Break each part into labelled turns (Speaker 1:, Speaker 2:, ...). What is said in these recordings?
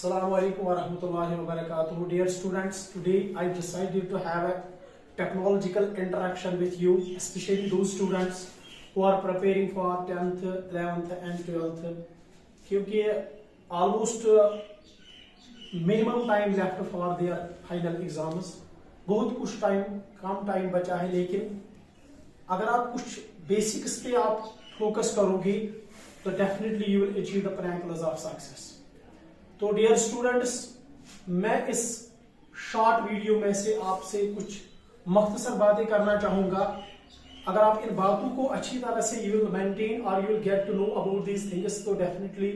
Speaker 1: Assalamu alaikum wa rahmatullahi wa barakatuh. Dear students, today I decided to have a technological interaction with you, especially those students who are preparing for 10th, 11th and 12th. क्योंकि almost minimum time left for their final exams. बहुत कुछ कम time बचा है, लेकिन अगर आप कुछ basics पे आप फोकस करोगे तो definitely you will achieve the pinnacles of success. तो डियर स्टूडेंट्स, मैं इस शॉर्ट वीडियो में से आपसे कुछ मुख्तसर बातें करना चाहूंगा. अगर आप इन बातों को अच्छी तरह से यू विल मेंटेन और you will get to know about these things, तो definitely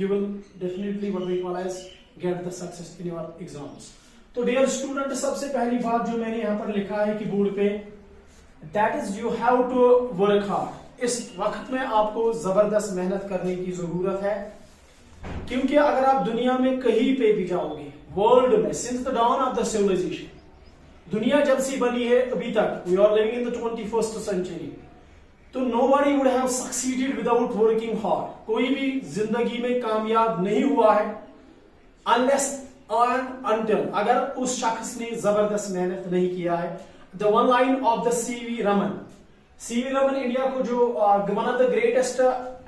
Speaker 1: you will definitely what we call as get the success in your exams. तो डियर स्टूडेंट, सबसे पहली बात जो मैंने यहाँ पर लिखा है कि बोर्ड पे, that is you have to work hard. इस वक्त में आपको जबरदस्त मेहनत करने की जरूरत है, क्योंकि अगर आप दुनिया में कहीं पे भी जाओगे, वर्ल्ड में, since the dawn of the civilization, दुनिया जब से बनी है अभी तक, we are living in the 21st century, तो nobody would have succeeded without working hard. कोई भी जिंदगी में कामयाब नहीं हुआ है अनलेस एंड अनटिल अगर उस शख्स ने जबरदस्त मेहनत नहीं किया है. The one line of the CV Raman India को जो one of the greatest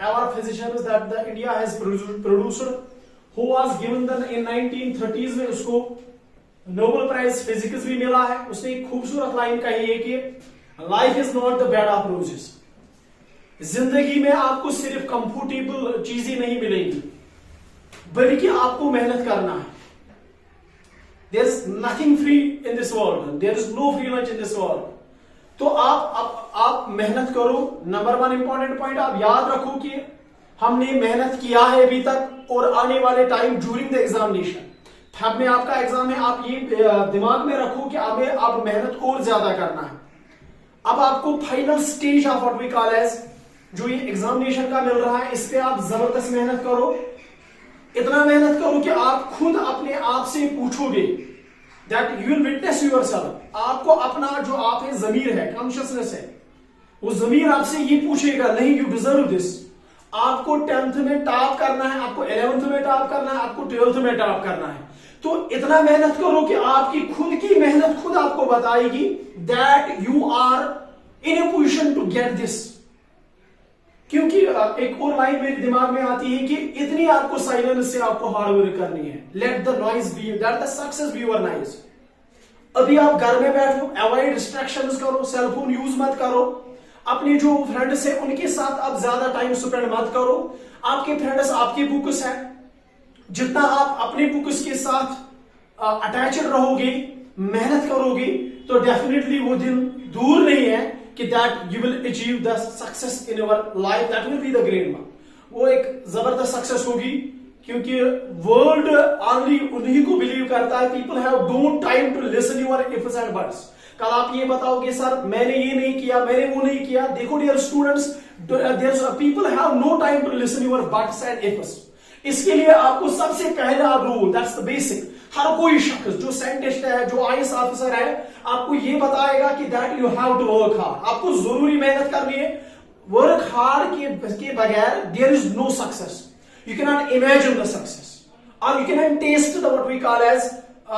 Speaker 1: ever physicians that the India has produced, who was given in 1930s में उसको नोबेल प्राइज फिजिक्स भी मिला है. उसने एक खूबसूरत लाइन कही है कि life is not the bed of roses. जिंदगी में आपको सिर्फ कंफर्टेबल चीजें नहीं मिलेंगी, बल्कि आपको मेहनत करना है. There is nothing free in this world, there is no free lunch in this world. तो आप मेहनत करो. नंबर वन इंपॉर्टेंट पॉइंट आप याद रखो कि हमने मेहनत किया है अभी तक, और आने वाले टाइम ड्यूरिंग द एग्जामिनेशन, अब में आपका एग्जाम है, आप ये दिमाग में रखो कि हमें अब मेहनत और ज्यादा करना है. अब आपको final stage of what we call as जो ये एग्जामिनेशन का मिल रहा है, इस पे आप जबरदस्त मेहनत करो. इतना मेहनत करो कि आप खुद अपने आप से पूछोगे, that you will witness yourself. आपको अपना जो आप है जमीर है, कॉन्शियसनेस है, वो जमीर आपसे ये पूछेगा, नहीं यू डिजर्व दिस. आपको 10th में टॉप करना है, आपको 11th में टॉप करना है, आपको 12th में टॉप करना है. तो इतना मेहनत करो कि आपकी खुद की मेहनत खुद आपको बताएगी that you are in a position to get this. क्योंकि एक और लाइन मेरे दिमाग में आती है कि इतनी आपको साइलेंस से आपको हार्ड वर्क करनी है. Let the noise be that the success be your noise. अभी आप घर में बैठो, अवॉइड डिस्ट्रैक्शंस करो, सेलफोन यूज मत करो, अपने जो फ्रेंड्स है उनके साथ आप ज्यादा टाइम स्पेंड मत करो. आपके फ्रेंड्स आपके बुक्स हैं, जितना आप अपने बुक्स के साथ अटैच्ड रहोगे, मेहनत करोगे, तो डेफिनेटली वो दिन दूर नहीं है कि that you will achieve the success in your life. That will be the great one. वो एक जबरदस्त सक्सेस होगी, क्योंकि वर्ल्ड ओनली उन्हीं को बिलीव करता है. People have don't time to listen your ifs and buts. कल आप ये बताओगे सर मैंने ये नहीं किया, मैंने वो नहीं किया. देखो dear students, people have no time to listen your buts and ifs. इसके लिए आपको सबसे पहला रूल, दैट्स द बेसिक, हर कोई शख्स जो साइंटिस्ट है, जो आईएएस ऑफिसर है, आपको ये बताएगा कि that you have to work hard. आपको जरूरी मेहनत करनी है. वर्क हार्ड के बगैर there is no success. You cannot imagine the success, or you cannot taste the what we call as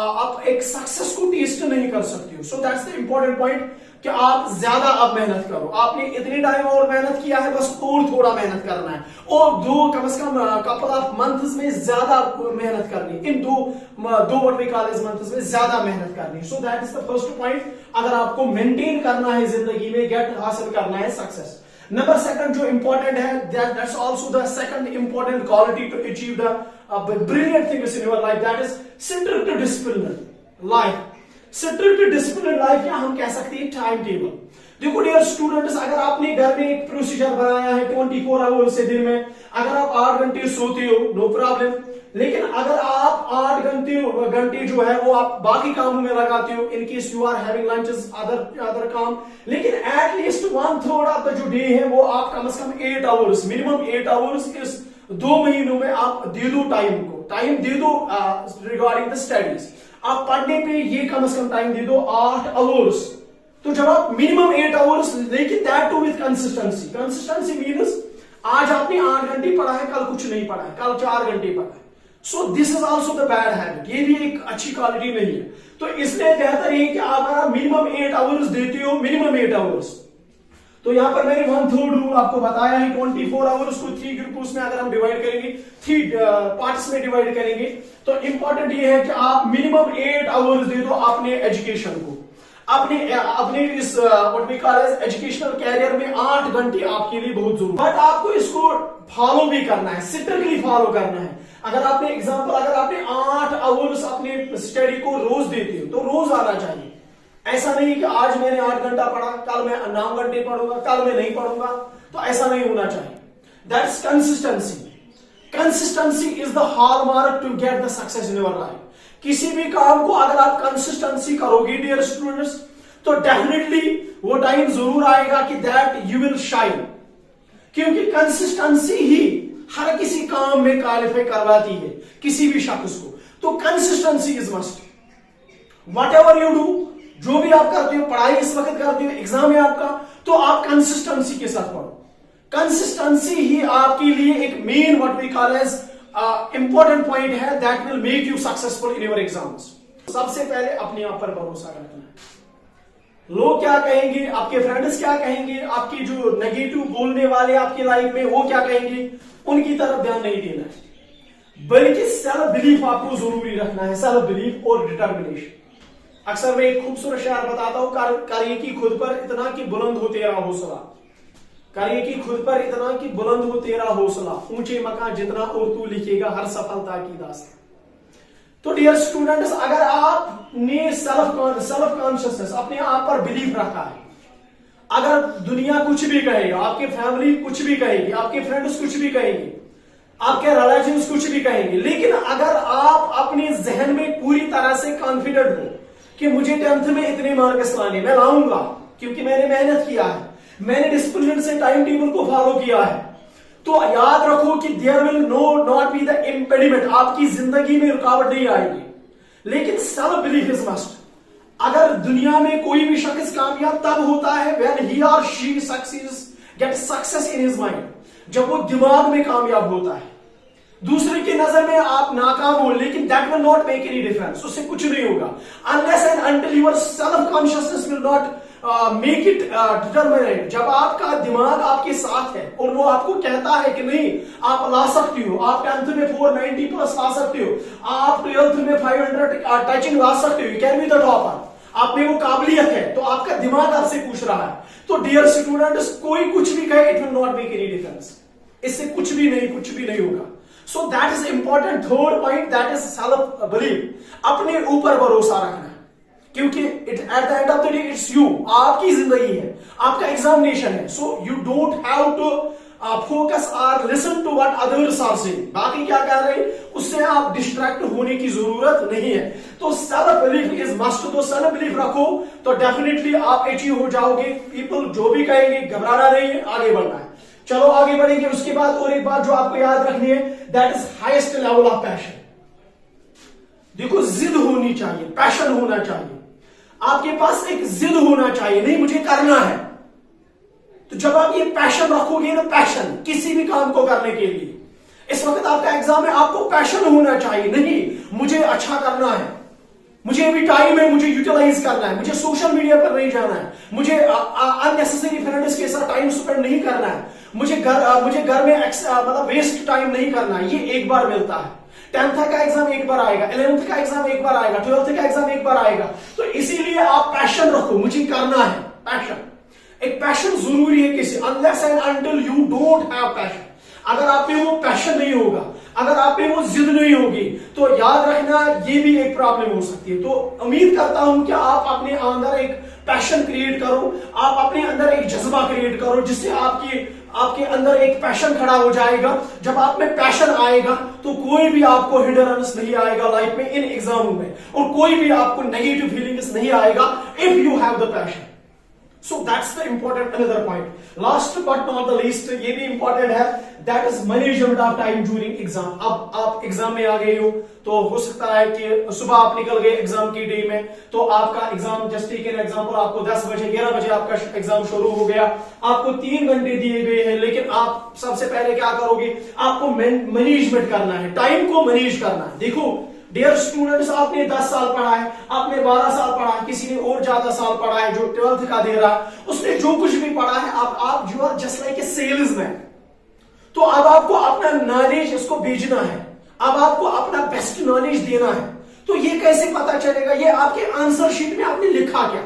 Speaker 1: आप एक सक्सेस को टेस्ट नहीं कर सकते हो. So that's the important point कि आप ज्यादा अब मेहनत करो. आपने इतनी टाइम और मेहनत किया है, बस और थोड़ा मेहनत करना है, और कम से कम कपल ऑफ मंथ्स में ज्यादा मेहनत करनी है. इन दो what we call as months में ज्यादा मेहनत करनी है. So that is the first point. अगर आपको मेंटेन करना है जिंदगी में, गेट हासिल करना है सक्सेस. नंबर सेकंड जो इंपॉर्टेंट है, that's also the second important quality to achieve the brilliant things in your life, that is strict discipline life. Strict discipline life या हम कह सकते हैं टाइम टेबल. देखो डियर स्टूडेंट्स, अगर आपने घर में एक प्रोसीजर बनाया है 24 आवर्स से दिन में, अगर आप 8 घंटे सोते हो, नो प्रॉब्लम. लेकिन अगर आप 8 घंटे जो है वो आप बाकी कामों में लगाते हो, in case you are having lunches, other काम, लेकिन एटलीस्ट 1/3 ऑफ द जो डे है वो आप कम से कम 8 आवर्स, मिनिमम 8 आवर्स इस 2 महीनों में आप दे दो. टाइम दे दो रिगार्डिंग द स्टडीज. आप पढ़ने पे ये कम से कम टाइम दे दो 8 आवर्स. तो जब आप मिनिमम 8 आवर्स, लेकिन that too with consistency means आज आपने 8 घंटे पढ़ा है, कल कुछ नहीं पढ़ा है, कल 4 घंटे पढ़ा है, so this is also the bad habit, ये भी एक अच्छी क्वालिटी नहीं है। तो इसलिए बेहतर है कि आप मिनिमम 8 आवर्स देते हो, मिनिमम 8 आवर्स। तो यहां पर मैंने 1/3 रूल आपको बताया है। 24 आवर्स को 3 ग्रुप्स में अगर हम डिवाइड करेंगे, 3 पार्ट्स में डिवाइड करेंगे, तो इंपॉर्टेंट ये है कि आप मिनिमम 8 आवर्स दे दो अपने एजुकेशन को। अपने इस what we call as educational career में 8 घंटे आपके लिए बहुत जरूरी, बट आपको इसको फॉलो भी करना है, स्ट्रिक्टली फॉलो करना है। अगर आपने 8 आवर्स अपने स्टडी को रोज देते हो तो रोज आना चाहिए। ऐसा नहीं कि आज मैंने 8 घंटा पढ़ा, कल मैं 9 घंटे पढ़ूंगा, कल मैं नहीं पढ़ूंगा, तो ऐसा नहीं होना चाहिए। That's consistency. Consistency is the hallmark to get the success in your life. किसी भी काम को अगर आप कंसिस्टेंसी करोगे डियर स्टूडेंट्स, तो डेफिनेटली वो टाइम जरूर आएगा कि दैट यू विल शाइन, क्योंकि कंसिस्टेंसी ही हर किसी काम में क्वालिफाई करवाती है किसी भी शख्स को। तो consistency is must. What ever you do, जो भी आप करते हो, पढ़ाई इस वक्त करते हो, एग्जाम है आपका, तो आप कंसिस्टेंसी के साथ पढ़ो। कंसिस्टेंसी ही आपके लिए एक main what we call as important point है that will make you successful in your exams. सबसे पहले अपने आप पर भरोसा रखना है। लोग क्या कहेंगे, आपके फ्रेंड्स क्या कहेंगे, आपकी जो नेगेटिव बोलने वाले आपकी लाइफ में वो क्या कहेंगे, उनकी तरफ ध्यान नहीं देना है, बल्कि सेल्फ बिलीफ आपको जरूरी रखना है। सेल्फ बिलीफ और डिटर्मिनेशन। अक्सर मैं एक खूबसूरत शेर बताता हूं, कार्य की खुद पर इतना कि बुलंद हो तेरा हौसला, कार्य की खुद पर इतना कि बुलंद हो तेरा हौसला, ऊंचे मकान जितना और तू लिखेगा हर सफलता की दास्तान। तो डियर स्टूडेंट्स, अगर आपने सेल्फ कॉन्शियसनेस, अपने आप पर बिलीफ रखा है, अगर दुनिया कुछ भी कहेगा, आपके फैमिली कुछ भी कहेगी, आपके फ्रेंड्स कुछ भी कहेंगे, आपके रिलेटिव्स कुछ भी कहेंगे, लेकिन अगर आप अपने जहन में पूरी तरह से कॉन्फिडेंट हो कि मुझे 10th में इतने मार्क्स लाने, मैं लाऊंगा क्योंकि मैंने मेहनत किया है, मैंने डिसिप्लिन से टाइम टेबल को फॉलो किया है, तो याद रखो कि there will not be the impediment, आपकी जिंदगी में रुकावट नहीं आएगी। लेकिन सेल्फ बिलीफ इज मस्ट। अगर दुनिया में कोई भी शख्स कामयाब तब होता है व्हेन ही और she succeeds, get success in his mind, जब वो दिमाग में कामयाब होता है। दूसरे की नजर में आप नाकाम हो, लेकिन that will not make any difference, उससे कुछ नहीं होगा unless and until your self consciousness will not make it determinate. जब आपका दिमाग आपके साथ है और वो आपको कहता है कि नहीं आप ला सकती हो, आप 10th में 490 प्लस ला सकते हो, आप 12th में 500 टचिंग ला सकते हो, you can be the topper, आप में वो काबिलियत है, तो आपका दिमाग आपसे पूछ रहा है। तो डियर स्टूडेंट्स, कोई कुछ भी कहे, it will not make any difference, इससे कुछ भी नहीं होगा। So that is important third point, that is self belief. अपने ऊपर भरोसा रखना है, क्योंकि at the end of the day it's you, आपकी जिंदगी है, आपका एग्जामिनेशन है। So you don't have to focus और listen to what others are saying, बाकी क्या कर रहे हैं उससे आप डिस्ट्रैक्ट होने की जरूरत नहीं है। तो सेल्फ बिलीफ इज मस्ट। तो सेल्फ बिलीफ रखो तो डेफिनेटली आप अचीव हो जाओगे। पीपल जो भी कहेंगे घबराना नहीं है, आगे बढ़ना है। चलो आगे बढ़ेंगे। उसके बाद और एक बात जो आपको याद रखनी है, that is highest level of passion. देखो, जिद होनी चाहिए, पैशन होना चाहिए, आपके पास एक जिद होना चाहिए, नहीं मुझे करना है। तो जब आप ये पैशन रखोगे ना, पैशन किसी भी काम को करने के लिए, इस वक्त आपका एग्जाम है, आपको पैशन होना चाहिए, नहीं मुझे अच्छा करना है, मुझे अभी टाइम है, मुझे यूटिलाइज करना है, मुझे सोशल मीडिया पर नहीं जाना है, मुझे अननेसेसरी फ्रेंड्स के साथ टाइम स्पेंड नहीं करना है, मुझे घर में मतलब वेस्ट टाइम नहीं करना है। ये एक बार मिलता है। 10th का एग्जाम एक बार आएगा, 11th का एग्जाम एक बार आएगा, 12th का एग्जाम एक बार आएगा। तो इसीलिए आप पैशन रखो, मुझे करना है। पैशन, एक पैशन जरूरी है किसी, unless and until you don't have passion, अगर आप में वो पैशन नहीं होगा, अगर आप में वो जिद नहीं होगी, तो याद रखना ये भी एक प्रॉब्लम हो सकती है। तो उम्मीद करता हूं कि आप अपने अंदर एक पैशन क्रिएट करो, आप अपने अंदर एक जज्बा क्रिएट करो, जिससे आपके अंदर एक पैशन खड़ा हो जाएगा। जब आप में पैशन आएगा तो कोई भी आपको हिंड्रेंस नहीं आएगा लाइफ में, इन एग्जाम में, और कोई भी आपको नेगेटिव फीलिंग्स नहीं आएगा if you have the passion. So that's the important another point. Last but not the least, ये भी important है, that is management of time during exam. अब आप एग्जाम में आ गए हो तो हो सकता है कि सुबह आप निकल गए एग्जाम की डे में, तो आपका exam, just take an example, आपको 10 बजे 11 बजे आपका एग्जाम शुरू हो गया, आपको 3 घंटे दिए गए हैं, लेकिन आप सबसे पहले क्या करोगे, आपको मैनेजमेंट करना है, टाइम को मैनेज करना है। देखो डियर स्टूडेंट्स, आपने 10 साल पढ़ा है, आपने 12 साल पढ़ा है, किसी ने और ज्यादा साल पढ़ा है, जो 12th का दे रहा है, उसने जो कुछ भी पढ़ा है, आप you are just like a salesman. तो अब आपको अपना नॉलेज इसको भेजना है, अब आपको अपना बेस्ट नॉलेज देना है। तो ये कैसे पता चलेगा, ये आपके आंसर शीट में आपने लिखा क्या।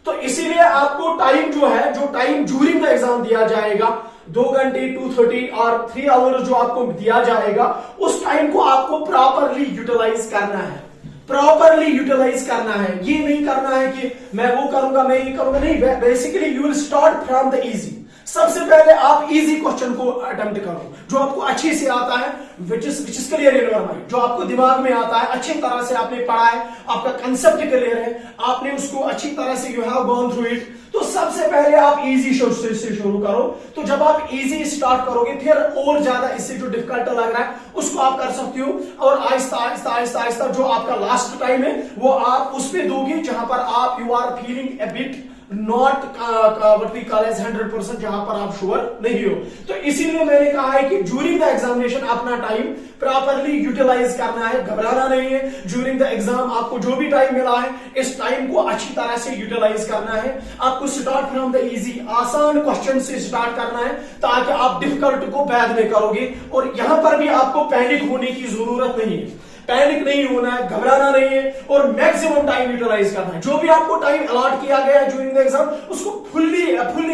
Speaker 1: तो इसीलिए आपको टाइम जो है, जो टाइम ड्यूरिंग द एग्जाम दिया जाएगा, 2 घंटे 2:30 और 3 आवर्स जो आपको दिया जाएगा, उस टाइम को आपको प्रॉपरली यूटिलाइज करना है, प्रॉपरली यूटिलाइज करना है। ये नहीं करना है कि मैं वो करूंगा, मैं ये करूंगा, नहीं। Basically you will start from the easy. सबसे पहले आप इजी क्वेश्चन को अटेम्प्ट करो, जो आपको अच्छे से आता है, which is clear in your mind, जो आपको दिमाग में आता है, अच्छी तरह से आपने पढ़ा है, आपका कंसेप्ट क्लियर है, आपने उसको अच्छी तरह से you have gone through it. तो सबसे पहले आप इजी से शुरू करो। तो जब आप इजी स्टार्ट करोगे, फिर और ज्यादा इससे जो डिफिकल्ट लग रहा है उसको आप कर सकते हो, और आहिस्ता आहिस्ता आहिस्ता आहिस्ता जो आपका लास्ट टाइम है वो आप उस पे दोगे जहां पर आप you are feeling a bit not what we call as 100%, जहां पर आप श्योर नहीं हो। तो इसीलिए मैंने कहा है कि ड्यूरिंग द एग्जामिनेशन अपना टाइम प्रॉपरली यूटिलाइज करना है, घबराना नहीं है। ड्यूरिंग द एग्जाम आपको जो भी टाइम मिला है, इस टाइम को अच्छी तरह से यूटिलाइज करना है। आपको स्टार्ट फ्रॉम द इजी, आसान क्वेश्चन से स्टार्ट करना है, ताकि आप डिफिकल्ट को बाद में करोगे। और यहां पर भी आपको पैनिक होने की जरूरत नहीं है, पैनिक नहीं होना है, घबराना नहीं है, और मैक्सिमम टाइम यूटिलाइज करना है। जो भी आपको टाइम अलॉट किया गया है ड्यूरिंग द एग्जाम, उसको फुल्ली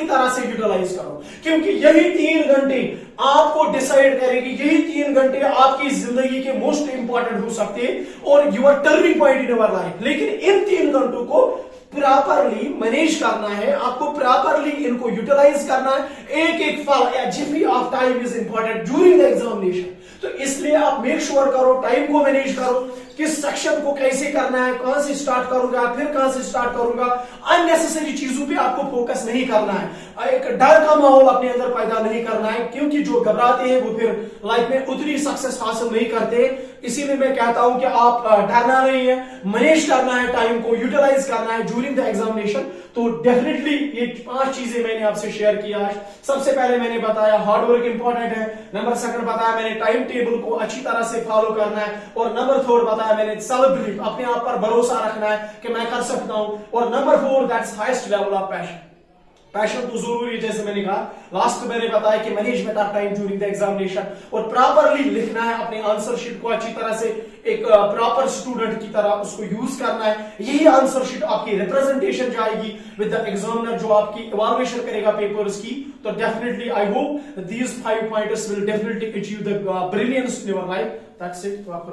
Speaker 1: तरह से यूटिलाइज करो, क्योंकि यही 3 घंटे आपको डिसाइड करेगी, यही 3 घंटे आपकी जिंदगी के मोस्ट इंपॉर्टेंट हो सकते हैं और your turning point in your life. लेकिन इन 3 घंटों को प्रॉपरली मैनेज करना है, आपको प्रॉपरली इनको यूटिलाइज करना है। एक एक पल, Zifi of time is important during the examination. तो इसलिए आप मेक श्योर करो, टाइम को मैनेज करो, किस सेक्शन को कैसे करना है, कहां से स्टार्ट करूंगा, फिर कहां से स्टार्ट करूंगा। अननेसेसरी चीजों पे आपको फोकस नहीं करना है, एक डर का माहौल अपने अंदर पैदा नहीं करना है, क्योंकि जो घबराते हैं वो फिर लाइफ में उतनी सक्सेस हासिल नहीं करते। इसीलिए मैं कहता हूं कि आप डरना नहीं है, मैनेज करना है, टाइम को यूटिलाइज करना है ड्यूरिंग द एग्जामिनेशन। तो डेफिनेटली ये 5 चीजें मैंने आपसे शेयर किया है। सबसे पहले मैंने बताया हार्डवर्क इंपॉर्टेंट है, नंबर 2 बताया मैंने टाइम टेबल को अच्छी तरह से फॉलो करना है, और नंबर 4 बताया मैंने सेल्फ बिलीफ, अपने आप पर भरोसा रखना है कि मैं कर सकता हूं, और number 4 that's highest level of passion. Passion तो जरूरी है, जैसे मैंने कहा। लास्ट मैंने बताया कि management of time during the examination, और प्रॉपरली लिखना है अपने आंसर शीट को अच्छी तरह से, एक प्रॉपर स्टूडेंट की तरह उसको यूज करना है। यही आंसर शीट आपकी रिप्रेजेंटेशन जाएगी विद द एग्जामिनर, जो आपकी इवैल्यूएशन करेगा पेपर्स की। तो definitely I hope these 5 pointers will definitely achieve the brilliance in your life. That's it. तो आप